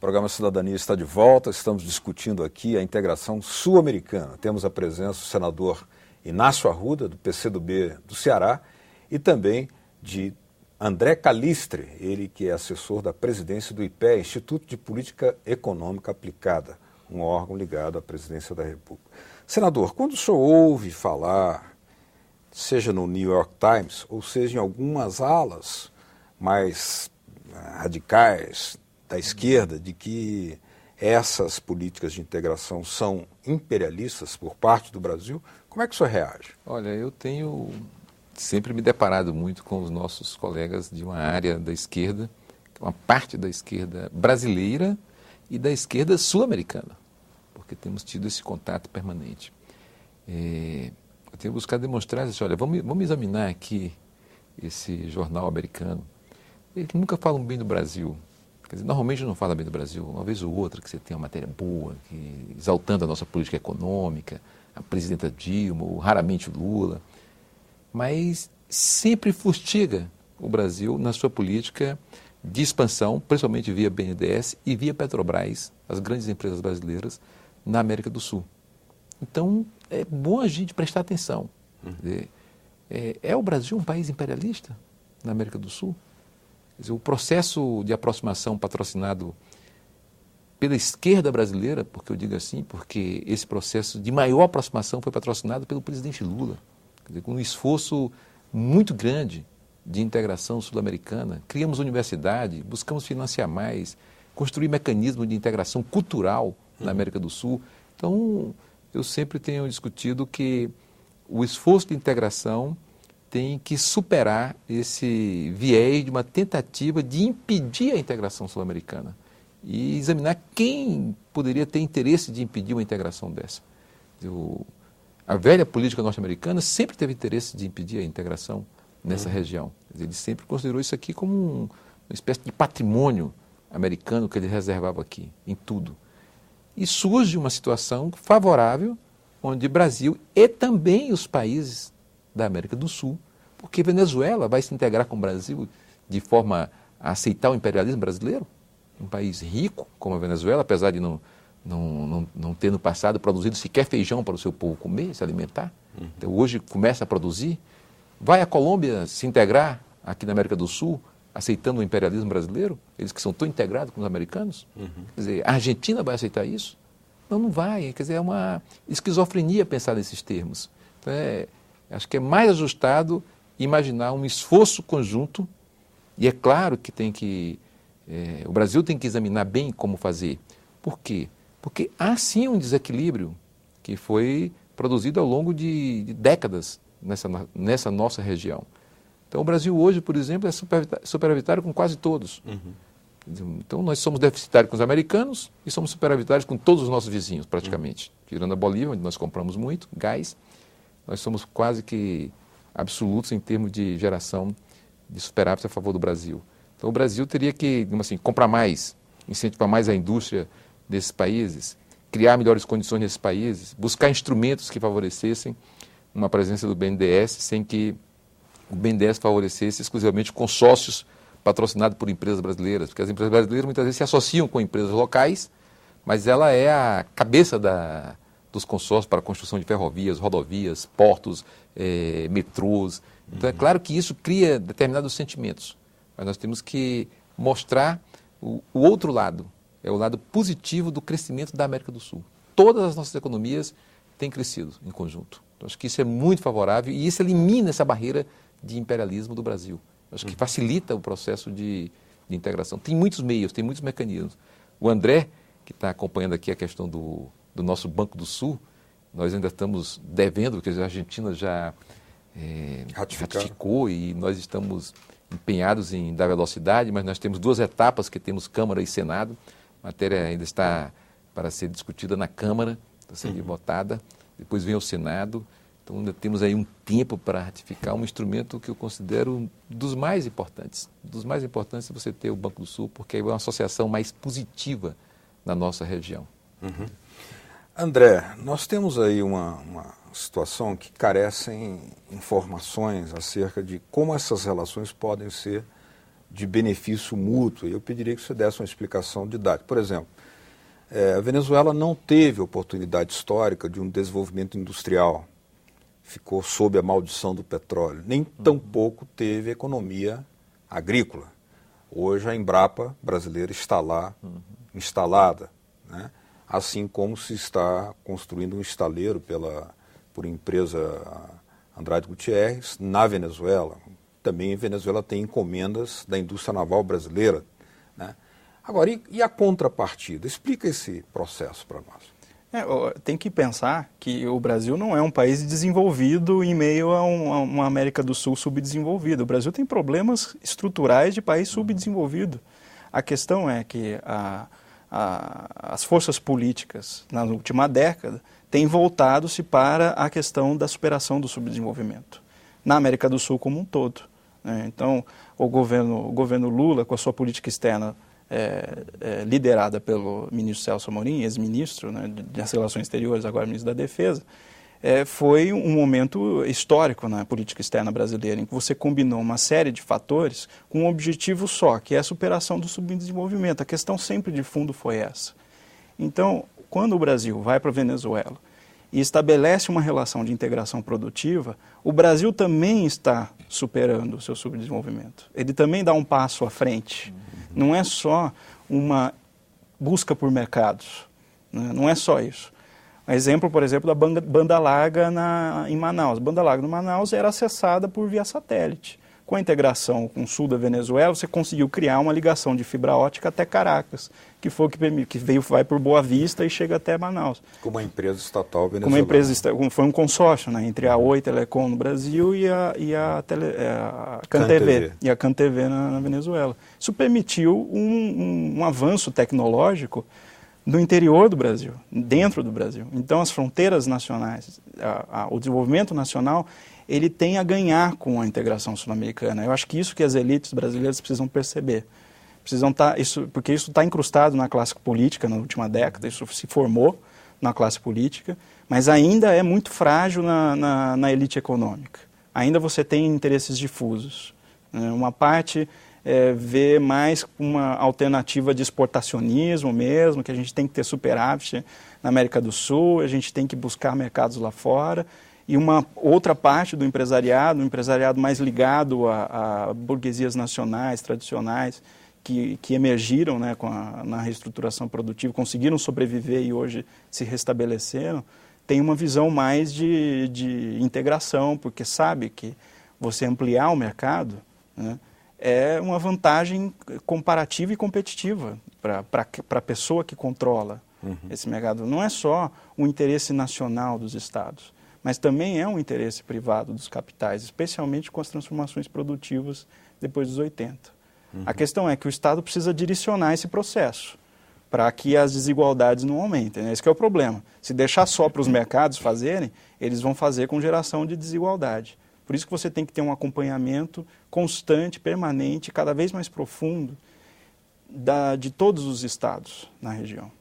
programa Cidadania está de volta, estamos discutindo aqui a integração sul-americana. Temos a presença do senador Inácio Arruda, do PCdoB do Ceará, e também de André Callistre, ele que é assessor da presidência do IPEA, Instituto de Política Econômica Aplicada, um órgão ligado à presidência da República. Senador, quando o senhor ouve falar, seja no New York Times, ou seja em algumas alas mais radicais da esquerda, de que essas políticas de integração são imperialistas por parte do Brasil, como é que o senhor reage? Olha, eu tenho sempre me deparado muito com os nossos colegas de uma área da esquerda, uma parte da esquerda brasileira e da esquerda sul-americana, porque temos tido esse contato permanente. Eu tenho buscado demonstrar isso. Olha, vamos examinar aqui esse jornal americano. Eles nunca falam bem do Brasil. Quer dizer, normalmente não fala bem do Brasil, uma vez ou outra que você tem uma matéria boa, exaltando a nossa política econômica, a presidenta Dilma, ou raramente o Lula, mas sempre fustiga o Brasil na sua política de expansão, principalmente via BNDES e via Petrobras, as grandes empresas brasileiras, na América do Sul. Então, é bom a gente prestar atenção. É o Brasil um país imperialista na América do Sul? Quer dizer, o processo de aproximação patrocinado pela esquerda brasileira, porque eu digo assim, porque esse processo de maior aproximação foi patrocinado pelo presidente Lula, quer dizer, com um esforço muito grande de integração sul-americana. Criamos universidade, buscamos financiar mais, construir mecanismos de integração cultural na América do Sul. Então, eu sempre tenho discutido que o esforço de integração tem que superar esse viés de uma tentativa de impedir a integração sul-americana e examinar quem poderia ter interesse de impedir uma integração dessa. A velha política norte-americana sempre teve interesse de impedir a integração nessa região. Ele sempre considerou isso aqui como uma espécie de patrimônio americano que ele reservava aqui, em tudo. E surge uma situação favorável onde Brasil e também os países da América do Sul, porque Venezuela vai se integrar com o Brasil de forma a aceitar o imperialismo brasileiro, um país rico como a Venezuela, apesar de não ter no passado produzido sequer feijão para o seu povo comer, se alimentar. Então, hoje começa a produzir. Vai a Colômbia se integrar aqui na América do Sul, aceitando o imperialismo brasileiro, eles que são tão integrados com os americanos? Quer dizer, a Argentina vai aceitar isso? Não vai. Quer dizer, é uma esquizofrenia pensar nesses termos. Então, acho que é mais ajustado imaginar um esforço conjunto, e é claro que o Brasil tem que examinar bem como fazer. Por quê? Porque há sim um desequilíbrio que foi produzido ao longo de décadas nessa nossa região. Então, o Brasil hoje, por exemplo, é superavitário com quase todos. Então, nós somos deficitários com os americanos e somos superavitários com todos os nossos vizinhos, praticamente. Tirando a Bolívia, onde nós compramos muito gás, nós somos quase que absolutos em termos de geração de superávit a favor do Brasil. Então, o Brasil teria que, digamos assim, comprar mais, incentivar mais a indústria desses países, criar melhores condições nesses países, buscar instrumentos que favorecessem uma presença do BNDES sem que o BNDES favorecesse exclusivamente consórcios patrocinados por empresas brasileiras, porque as empresas brasileiras muitas vezes se associam com empresas locais, mas ela é a cabeça dos consórcios para a construção de ferrovias, rodovias, portos, metrôs. Então, é claro que isso cria determinados sentimentos, mas nós temos que mostrar o outro lado, é o lado positivo do crescimento da América do Sul. Todas as nossas economias têm crescido em conjunto. Então, acho que isso é muito favorável e isso elimina essa barreira de imperialismo do Brasil. Acho que facilita o processo de integração. Tem muitos meios, tem muitos mecanismos. O André, que está acompanhando aqui a questão do nosso Banco do Sul, nós ainda estamos devendo, porque a Argentina já ratificou e nós estamos empenhados em dar velocidade, mas nós temos 2 etapas que temos Câmara e Senado. A matéria ainda está para ser discutida na Câmara, para ser votada, depois vem ao Senado. Então, ainda temos aí um tempo para ratificar um instrumento que eu considero dos mais importantes. Dos mais importantes é você ter o Banco do Sul, porque é uma associação mais positiva na nossa região. André, nós temos aí uma situação que carecem informações acerca de como essas relações podem ser de benefício mútuo. Eu pediria que você desse uma explicação didática. Por exemplo, a Venezuela não teve oportunidade histórica de um desenvolvimento industrial, ficou sob a maldição do petróleo, nem tampouco teve economia agrícola. Hoje a Embrapa brasileira está lá, instalada, né? Assim como se está construindo um estaleiro por empresa Andrade Gutierrez na Venezuela. Também a Venezuela tem encomendas da indústria naval brasileira, né? Agora, e a contrapartida? Explica esse processo para nós. Tem que pensar que o Brasil não é um país desenvolvido em meio a uma América do Sul subdesenvolvida. O Brasil tem problemas estruturais de país subdesenvolvido. A questão é que as forças políticas, na última década, têm voltado-se para a questão da superação do subdesenvolvimento, na América do Sul como um todo, né? Então, o governo Lula, com a sua política externa, liderada pelo ministro Celso Amorim, ex-ministro, né, das Relações Exteriores, agora ministro da Defesa, foi um momento histórico na política externa brasileira, em que você combinou uma série de fatores com um objetivo só, que é a superação do subdesenvolvimento. A questão sempre de fundo foi essa. Então, quando o Brasil vai para a Venezuela e estabelece uma relação de integração produtiva, o Brasil também está superando o seu subdesenvolvimento. Ele também dá um passo à frente. Não é só uma busca por mercados, né? Não é só isso. Um exemplo, por exemplo, da banda larga em Manaus. A banda larga no Manaus era acessada por via satélite. Com a integração com o sul da Venezuela, você conseguiu criar uma ligação de fibra ótica até Caracas, que vai por Boa Vista e chega até Manaus. Com uma empresa estatal venezuelana. Foi um consórcio, né, entre a Oi Telecom no Brasil e a CanTV na Venezuela. Isso permitiu um avanço tecnológico no interior do Brasil, dentro do Brasil. Então, as fronteiras nacionais, o desenvolvimento nacional, ele tem a ganhar com a integração sul-americana. Eu acho que isso que as elites brasileiras precisam perceber. Porque isso está incrustado na classe política na última década, isso se formou na classe política, mas ainda é muito frágil na elite econômica. Ainda você tem interesses difusos. Uma parte vê mais uma alternativa de exportacionismo mesmo, que a gente tem que ter superávit na América do Sul, a gente tem que buscar mercados lá fora. E uma outra parte do empresariado, um empresariado mais ligado a burguesias nacionais, tradicionais, que emergiram, né, na reestruturação produtiva, conseguiram sobreviver e hoje se restabeleceram, tem uma visão mais de integração, porque sabe que você ampliar o mercado, né, é uma vantagem comparativa e competitiva para a pessoa que controla esse mercado. Não é só o interesse nacional dos estados, mas também é um interesse privado dos capitais, especialmente com as transformações produtivas depois dos 80. A questão é que o Estado precisa direcionar esse processo para que as desigualdades não aumentem, né? Esse que é o problema. Se deixar só para os mercados fazerem, eles vão fazer com geração de desigualdade. Por isso que você tem que ter um acompanhamento constante, permanente, cada vez mais profundo de todos os estados na região.